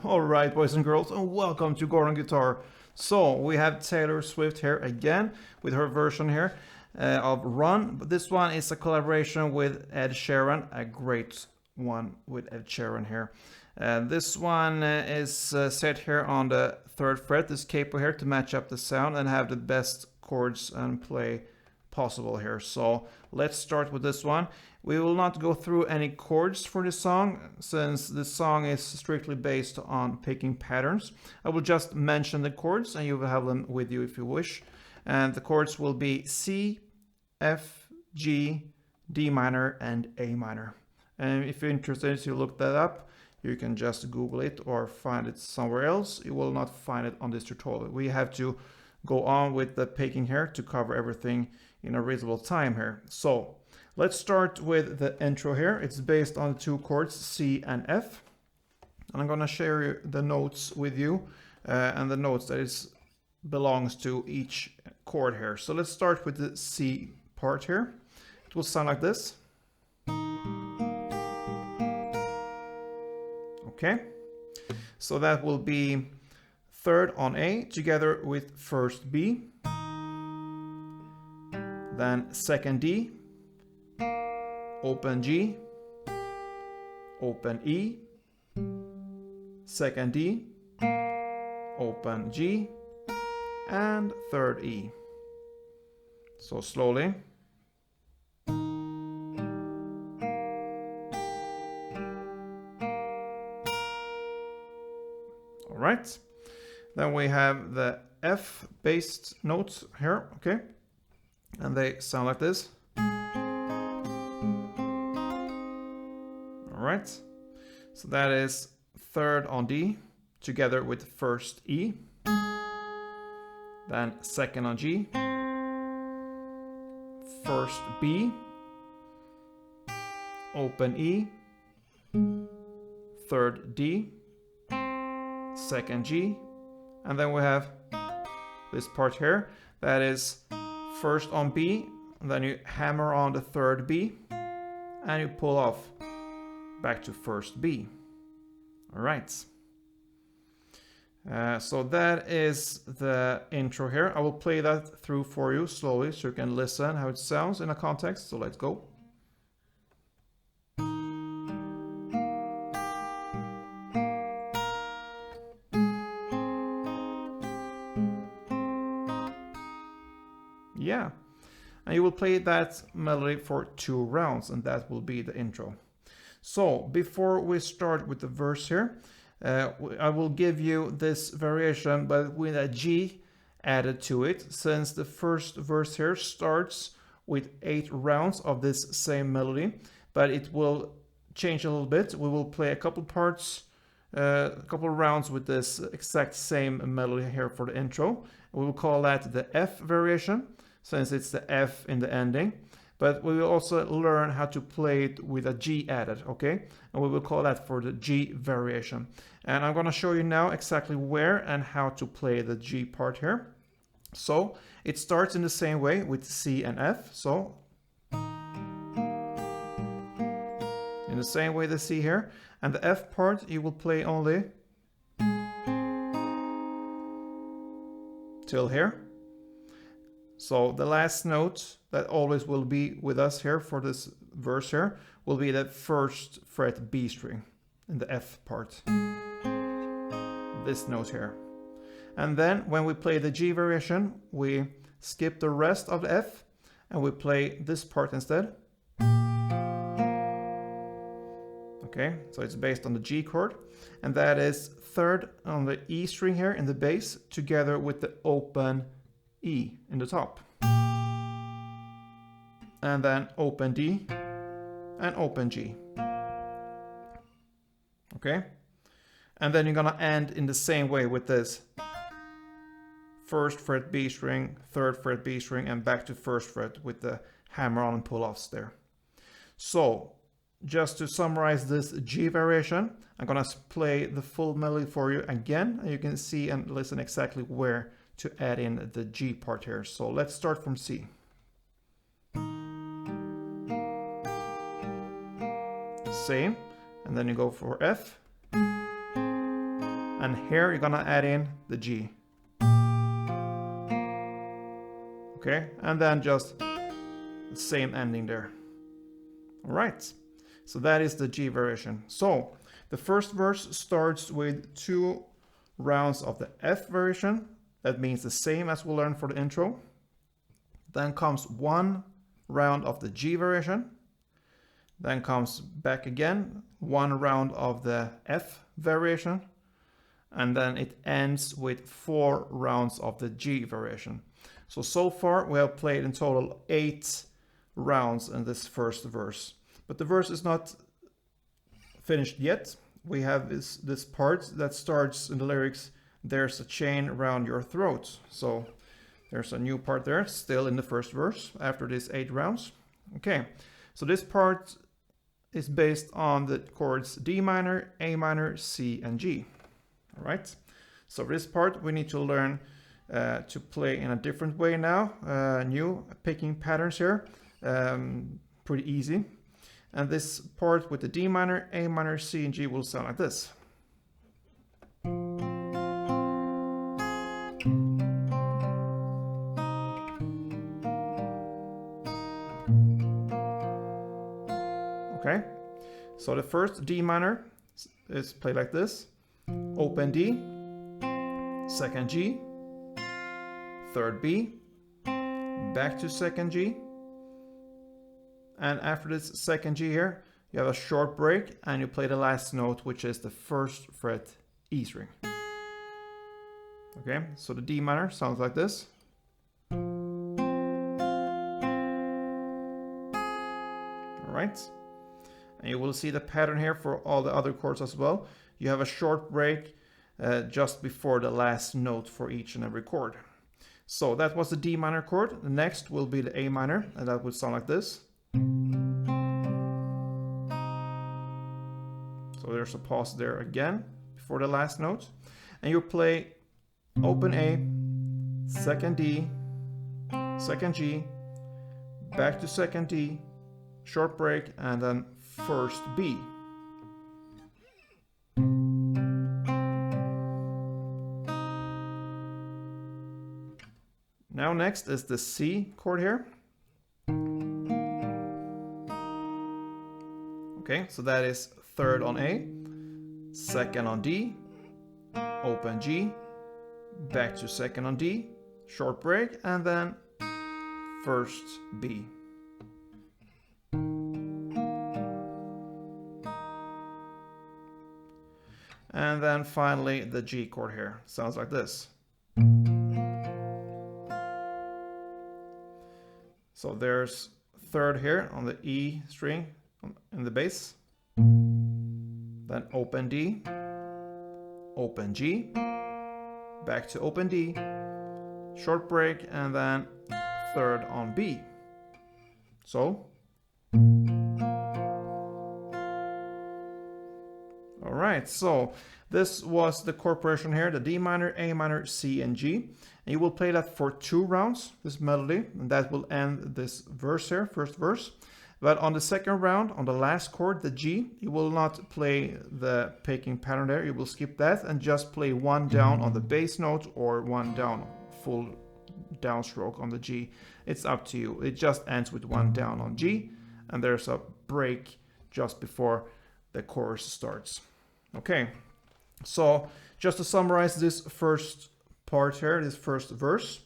Alright, boys and girls, and welcome to Gordon Guitar. So, we have Taylor Swift here again with her version here of Run. But this one is a collaboration with Ed Sheeran, a great one with Ed Sheeran here. This one is set here on the 3rd fret, this capo here, to match up the sound and have the best chords and play possible here. So let's start with this one. We will not go through any chords for this song since this song is strictly based on picking patterns. I will just mention the chords and you will have them with you if you wish. And the chords will be C, F, G, D minor and A minor. And if you're interested to look that up, you can just Google it or find it somewhere else. You will not find it on this tutorial. We have to go on with the picking here to cover everything in a reasonable time here. So let's start with the intro here. It's based on the two chords C and F. And I'm gonna share the notes with you and the notes that is belongs to each chord here. So let's start with the C part here. It will sound like this. Okay, so that will be 3rd on A together with 1st B, then 2nd D, open G, open E, 2nd D, open G, and 3rd E. So slowly. All right. Then we have the F-based notes here, okay? And they sound like this. All right. So that is 3rd on D together with 1st E. Then 2nd on G. 1st B. Open E. 3rd D. 2nd G. And then we have this part here that is 1st on B, and then you hammer on the 3rd B and you pull off back to 1st B. All right. So that is the intro here. I will play that through for you slowly so you can listen how it sounds in a context. So let's go. Yeah, and you will play that melody for 2 rounds and that will be the intro. So before we start with the verse here, I will give you this variation but with a G added to it, since the first verse here starts with 8 rounds of this same melody, but it will change a little bit. We will play a couple parts, a couple rounds with this exact same melody here for the intro. We will call that the F variation, since it's the F in the ending. But we will also learn how to play it with a G added, okay? And we will call that for the G variation. And I'm gonna show you now exactly where and how to play the G part here. So it starts in the same way with C and F. So in the same way the C here. And the F part you will play only till here. So the last note that always will be with us here for this verse here will be the 1st fret B string in the F part. This note here. And then when we play the G variation, we skip the rest of the F and we play this part instead. Okay, so it's based on the G chord, and that is 3rd on the E string here in the bass together with the open E in the top. And then open D and open G. Okay? And then you're gonna end in the same way with this 1st fret B string, 3rd fret B string, and back to 1st fret with the hammer on and pull offs there. So just to summarize this G variation, I'm gonna play the full melody for you again, and you can see and listen exactly where to add in the G part here. So let's start from C. Same, and then you go for F, And here you're gonna add in the G. Okay, and then just the same ending there. All right, so that is the G variation. So the first verse starts with 2 rounds of the F variation. That means the same as we learned for the intro. Then comes 1 round of the G variation. Then comes back again 1 round of the F variation. And then it ends with 4 rounds of the G variation. So far we have played in total 8 rounds in this first verse. But the verse is not finished yet. We have this part that starts in the lyrics, "There's a chain around your throat." So there's a new part there, still in the first verse, after these 8 rounds. Okay, so this part is based on the chords D minor, A minor, C, and G. All right, so this part we need to learn to play in a different way now. New picking patterns here, pretty easy. And this part with the D minor, A minor, C, and G will sound like this. Okay, so the first D minor is played like this. Open D, second G, third B, back to second G. And after this second G here, you have a short break and you play the last note, which is the 1st fret E string. Okay, so the D minor sounds like this. All right, and you will see the pattern here for all the other chords as well. You have a short break just before the last note for each and every chord. So that was the D minor chord. The next will be the A minor, and that would sound like this. So there's a pause there again before the last note. And you play open A, second D, second G, back to second D, short break, and then first B. Now next is the C chord here. Okay, so that is 3rd on A, 2nd on D, open G, back to 2nd on D, short break, and then 1st B. And then finally the G chord here. Sounds like this. So there's 3rd here on the E string in the bass. Then open D, open G, back to open D, short break, and then 3rd on B. So. Alright, so this was the chord progression here, the D minor, A minor, C, and G. And you will play that for 2 rounds, this melody, and that will end this verse here, first verse. But on the second round, on the last chord, the G, you will not play the picking pattern there. You will skip that and just play 1 down on the bass note or 1 down, full downstroke on the G. It's up to you. It just ends with 1 down on G, and there's a break just before the chorus starts. Okay, so just to summarize this first part here, this first verse.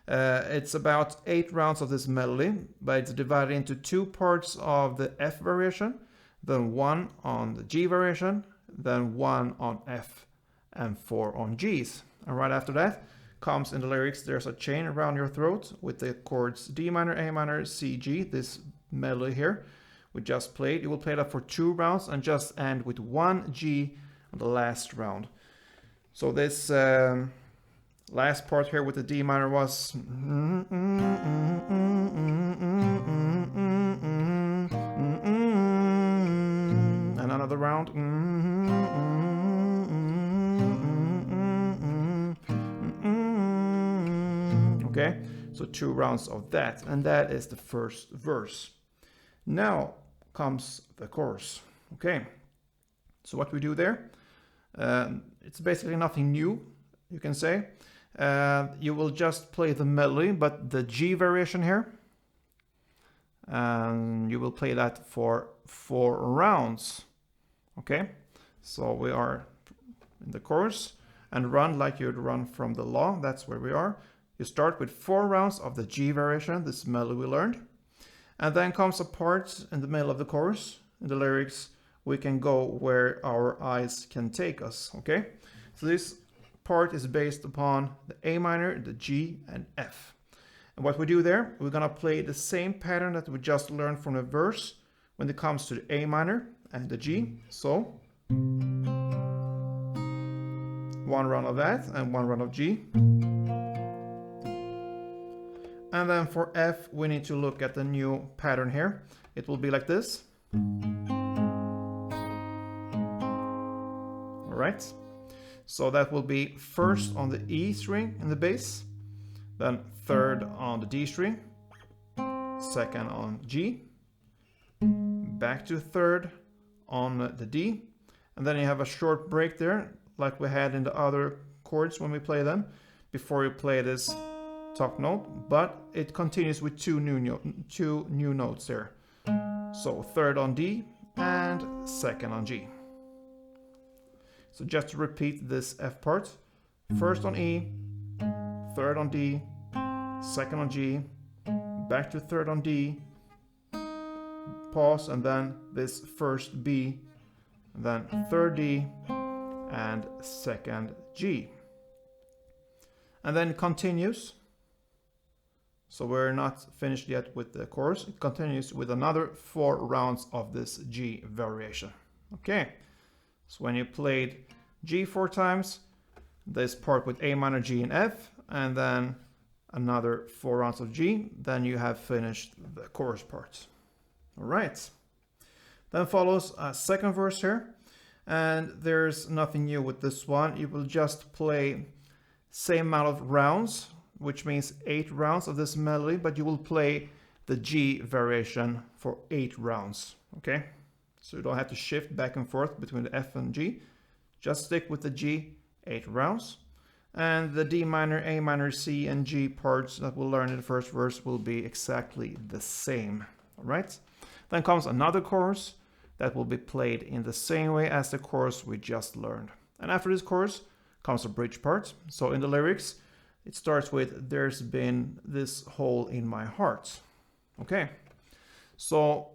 It's about 8 rounds of this melody, but it's divided into 2 parts of the F variation, then 1 on the G variation, then 1 on F, and 4 on Gs. And right after that comes in the lyrics, "There's a chain around your throat," with the chords D minor, A minor, C, G, this melody here we just played. You will play that for 2 rounds and just end with 1 G on the last round. So this last part here with the D minor was and another round. Okay, so 2 rounds of that, and that is the first verse. Now comes the chorus. Okay, so what we do there, It's basically nothing new, you can say. You will just play the melody, but the G variation here. And you will play that for 4 rounds. Okay, so we are in the chorus, and run like you'd run from the law. That's where we are. You start with 4 rounds of the G variation, this melody we learned. And then comes a part in the middle of the chorus. In the lyrics, we can go where our eyes can take us. Okay, so this part is based upon the A minor, the G, and F. And what we do there, we're gonna play the same pattern that we just learned from the verse when it comes to the A minor and the G. So 1 round of that and 1 round of G. And then for F, we need to look at the new pattern here. It will be like this. All right. So that will be first on the E string in the bass, then third on the D string, second on G, back to third on the D, and then you have a short break there, like we had in the other chords when we play them, before you play this top note, but it continues with two new notes there. So third on D and second on G. So just to repeat this F part, first on E, third on D, second on G, back to third on D, pause, and then this first B, and then third D, and second G. And then it continues. So we're not finished yet with the chorus. It continues with another 4 rounds of this G variation. Okay, so when you played G 4 times, this part with A minor, G, and F, and then another 4 rounds of G, then you have finished the chorus part. All right. Then follows a second verse here, and there's nothing new with this one. You will just play same amount of rounds, which means 8 rounds of this melody, but you will play the G variation for 8 rounds. Okay, so you don't have to shift back and forth between the F and G. Just stick with the G 8 rounds. And the D minor, A minor, C, and G parts that we'll learn in the first verse will be exactly the same. All right. Then comes another chorus that will be played in the same way as the chorus we just learned. And after this chorus comes a bridge part. So in the lyrics, it starts with, "There's been this hole in my heart." Okay. So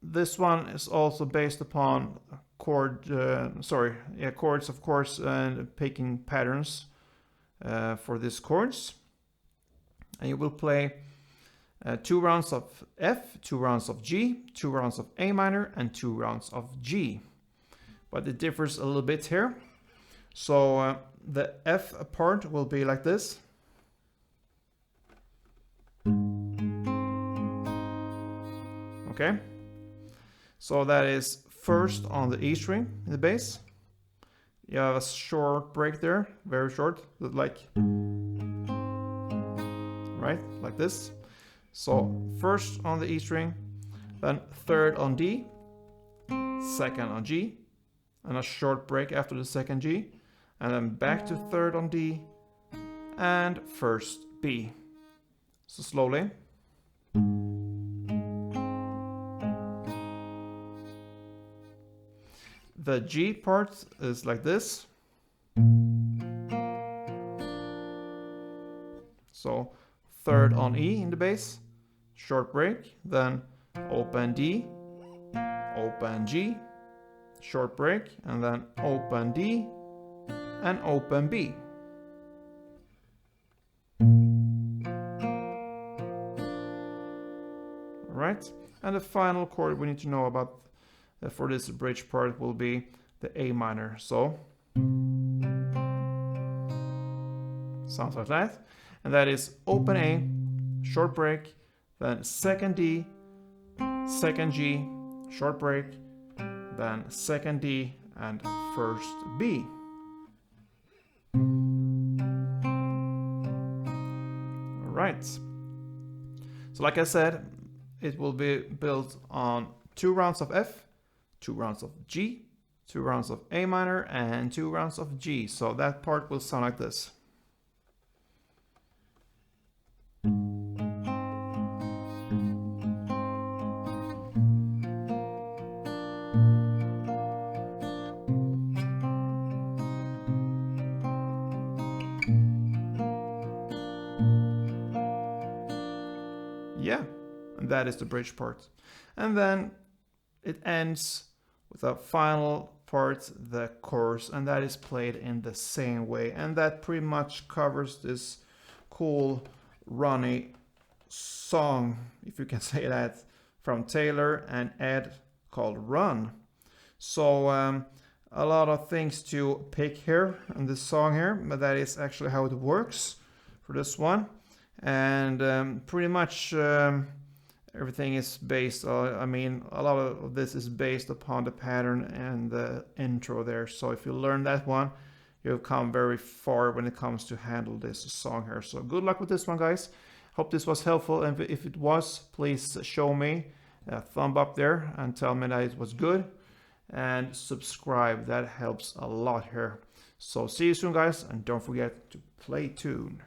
this one is also based upon chords, of course, and picking patterns for these chords. And you will play 2 rounds of F, 2 rounds of G, 2 rounds of A minor, and 2 rounds of G. But it differs a little bit here. So the F part will be like this. Okay. So that is first on the E string in the bass. You have a short break there, very short, like, right, like this. So first on the E string, then third on D, second on G, and a short break after the second G, and then back to third on D, and first B. So slowly. The G part is like this. So third on E in the bass, short break, then open D, open G, short break, and then open D and open B. All right, and the final chord we need to know about for this bridge part will be the A minor. So sounds like that, and that is open A, short break, then second D, second G, short break, then second D and first B. All right. So like I said, it will be built on 2 rounds of F, 2 rounds of G, 2 rounds of A minor and 2 rounds of G. So that part will sound like this. Yeah, and that is the bridge part. And then it ends with a final part, the chorus, and that is played in the same way. And that pretty much covers this cool, runny song, if you can say that, from Taylor and Ed called Run. So a lot of things to pick here in this song here, but that is actually how it works for this one. And pretty much everything is based on, I mean, a lot of this is based upon the pattern and the intro there. So if you learn that one, you've come very far when it comes to handle this song here. So good luck with this one, guys. Hope this was helpful, and if it was, please show me a thumb up there and tell me that it was good, and subscribe. That helps a lot here. So see you soon, guys, and don't forget to play tune.